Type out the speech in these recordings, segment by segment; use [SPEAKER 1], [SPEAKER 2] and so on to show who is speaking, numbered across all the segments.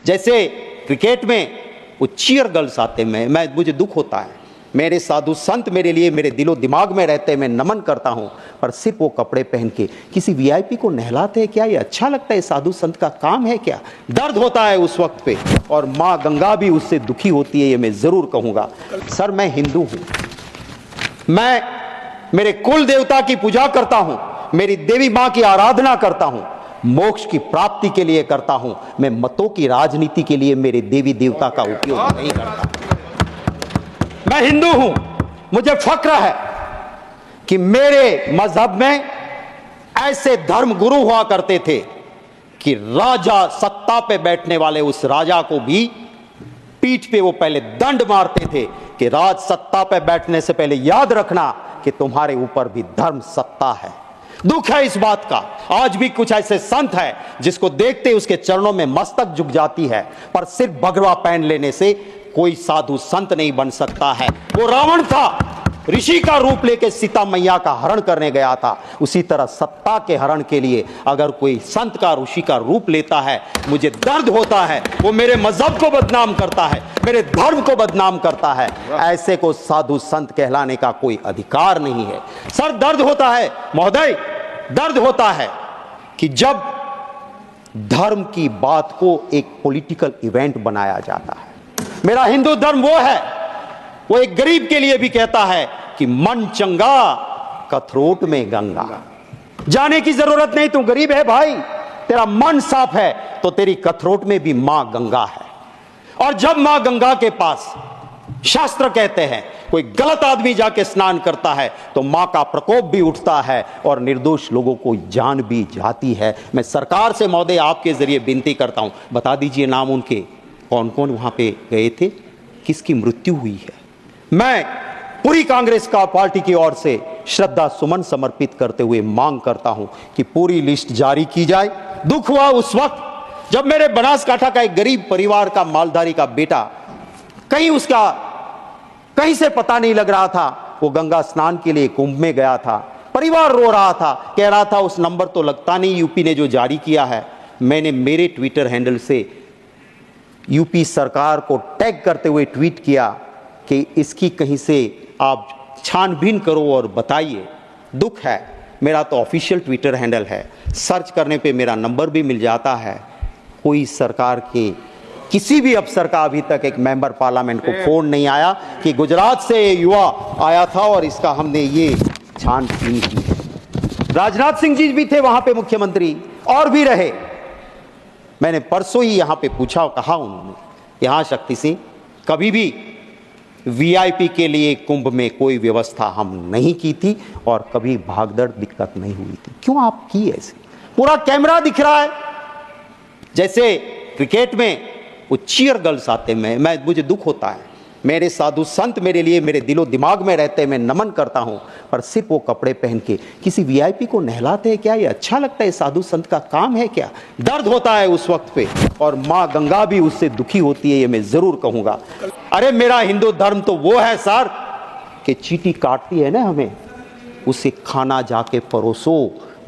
[SPEAKER 1] जैसे क्रिकेट में वो चीयर गर्ल्स आते, मुझे दुख होता है, मेरे साधु संत मेरे लिए मेरे दिलो दिमाग में रहते, मैं नमन करता हूँ, पर सिर्फ वो कपड़े पहन के किसी वीआईपी को नहलाते हैं क्या? ये अच्छा लगता है? साधु संत का काम है क्या? दर्द होता है उस वक्त पे, और माँ गंगा भी उससे दुखी होती है, ये मैं जरूर कहूँगा। सर, मैं हिंदू हूँ, मैं मेरे कुल देवता की पूजा करता हूँ, मेरी देवी माँ की आराधना करता हूँ, मोक्ष की प्राप्ति के लिए करता हूँ। मैं मतों की राजनीति के लिए मेरे देवी देवता का उपयोग नहीं करता। मैं हिंदू हूं, मुझे फक्र है कि मेरे मजहब में ऐसे धर्म गुरु हुआ करते थे कि राजा सत्ता पे बैठने वाले उस राजा को भी पीठ पे वो पहले दंड मारते थे कि राज सत्ता पे बैठने से पहले याद रखना कि तुम्हारे ऊपर भी धर्म सत्ता है। दुख है इस बात का, आज भी कुछ ऐसे संत हैं जिसको देखते उसके चरणों में मस्तक झुक जाती है, पर सिर्फ भगवा पहन लेने से कोई साधु संत नहीं बन सकता है। वो रावण था, ऋषि का रूप लेके सीता मैया का हरण करने गया था, उसी तरह सत्ता के हरण के लिए अगर कोई संत का ऋषि का रूप लेता है, मुझे दर्द होता है। वो मेरे मजहब को बदनाम करता है, मेरे धर्म को बदनाम करता है। ऐसे को साधु संत कहलाने का कोई अधिकार नहीं है। सर, दर्द होता है महोदय, दर्द होता है कि जब धर्म की बात को एक पॉलिटिकल इवेंट बनाया जाता है। मेरा हिंदू धर्म वो है, वो एक गरीब के लिए भी कहता है कि मन चंगा कथरोट में गंगा। जाने की जरूरत नहीं, तू गरीब है भाई, तेरा मन साफ है तो तेरी कथरोट में भी मां गंगा है। और जब मां गंगा के पास शास्त्र कहते हैं कोई गलत आदमी जाके स्नान करता है तो मां का प्रकोप भी उठता है और निर्दोष लोगों को जान भी जाती है। मैं सरकार से महोदय आपके जरिए विनती करता हूं, बता दीजिए नाम उनके, कौन कौन वहां पे गए थे, किसकी मृत्यु हुई है। मैं पूरी कांग्रेस का पार्टी की ओर से श्रद्धा सुमन समर्पित करते हुए मांग करता हूं कि पूरी लिस्ट जारी की जाए। दुख हुआ उस वक्त जब मेरे बनासकांठा का एक गरीब परिवार का मालधारी का बेटा कहीं से पता नहीं लग रहा था, वो गंगा स्नान के लिए कुंभ में गया था। परिवार रो रहा था, कह रहा था उस नंबर तो लगता नहीं यूपी ने जो जारी किया है। मैंने मेरे ट्विटर हैंडल से यूपी सरकार को टैग करते हुए ट्वीट किया कि इसकी कहीं से आप छानबीन करो और बताइए। दुख है, मेरा तो ऑफिशियल ट्विटर हैंडल है, सर्च करने पे मेरा नंबर भी मिल जाता है। कोई सरकार के किसी भी अफसर का अभी तक एक मेंबर पार्लियामेंट को फोन नहीं आया कि गुजरात से युवा आया था और इसका हमने ये छानबीन की है। राजनाथ सिंह जी भी थे वहां पे मुख्यमंत्री, और भी रहे। मैंने परसों ही यहां पे पूछा, कहा उन्होंने यहां शक्ति सिंह कभी भी वीआईपी के लिए कुंभ में कोई व्यवस्था हम नहीं की थी और कभी भागदड़ दिक्कत नहीं हुई थी। क्यों आप की ऐसे? पूरा कैमरा दिख रहा है। जैसे क्रिकेट में वो चीयर गर्ल्स आते, मुझे दुख होता है, मेरे साधु संत मेरे लिए मेरे दिलो दिमाग में रहते, मैं नमन करता हूं, पर सिर्फ वो कपड़े पहन के किसी वीआईपी को नहलाते हैं क्या? ये अच्छा लगता है? साधु संत का काम है क्या? दर्द होता है उस वक्त पे, और माँ गंगा भी उससे दुखी होती है, ये मैं जरूर कहूंगा। अरे मेरा हिंदू धर्म तो वो है सर कि चींटी काटती है ना हमें, उसे खाना जाके परोसो,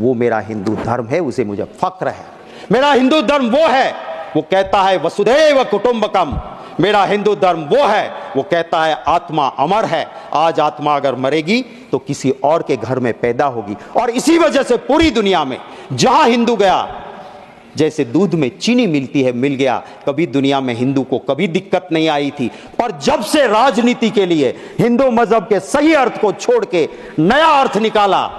[SPEAKER 1] वो मेरा हिंदू धर्म है, उसे मुझे फक्र है। मेरा हिंदू धर्म वो है, वो कहता है वसुधैव कुटुंबकम। मेरा हिंदू धर्म वो है, वो कहता है आत्मा अमर है, आज आत्मा अगर मरेगी तो किसी और के घर में पैदा होगी। और इसी वजह से पूरी दुनिया में जहां हिंदू गया, जैसे दूध में चीनी मिलती है, मिल गया। कभी दुनिया में हिंदू को कभी दिक्कत नहीं आई थी, पर जब से राजनीति के लिए हिंदू मजहब के सही अर्थ को छोड़ के नया अर्थ निकाला,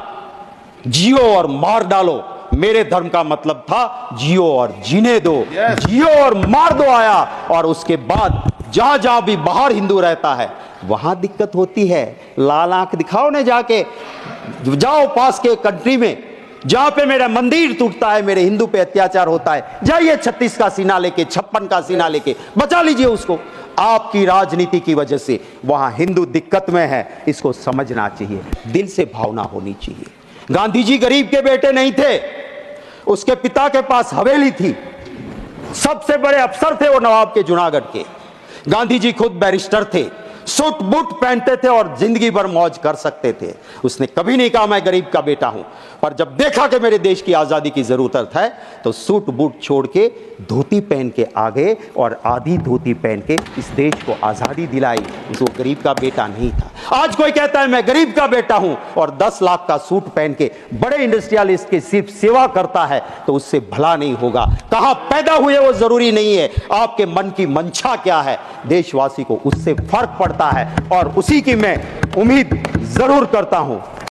[SPEAKER 1] जियो और मार डालो, मेरे धर्म का मतलब था जियो और जीने दो, जियो और मार दो आया। और उसके बाद जहां जहां भी बाहर हिंदू रहता है वहां दिक्कत होती है। लाल आंख दिखाओ ने जाके, जाओ पास के कंट्री में जहां पे मेरा मंदिर टूटता है, मेरे हिंदू पे अत्याचार होता है, जाइए 36 का सीना लेके, 56 का सीना लेके बचा लीजिए उसको। आपकी राजनीति की वजह से वहां हिंदू दिक्कत में है, इसको समझना चाहिए, दिल से भावना होनी चाहिए। गांधी जी गरीब के बेटे नहीं थे, उसके पिता के पास हवेली थी, सबसे बड़े अफसर थे वो नवाब के जूनागढ़ के। गांधी जी खुद बैरिस्टर थे, सूट बूट पहनते थे और जिंदगी भर मौज कर सकते थे। उसने कभी नहीं कहा मैं गरीब का बेटा हूं। पर जब देखा कि मेरे देश की आज़ादी की ज़रूरत है तो सूट बूट छोड़ के धोती पहन के आ गए और आधी धोती पहन के इस देश को आज़ादी दिलाई। जो गरीब का बेटा नहीं था। आज कोई कहता है मैं गरीब का बेटा हूं और 10 लाख का सूट पहन के बड़े इंडस्ट्रियलिस्ट की सिर्फ सेवा करता है तो उससे भला नहीं होगा। कहां पैदा हुए वो जरूरी नहीं है, आपके मन की मंशा क्या है, देशवासी को उससे फर्क पड़ता है और उसी की मैं उम्मीद जरूर करता हूं।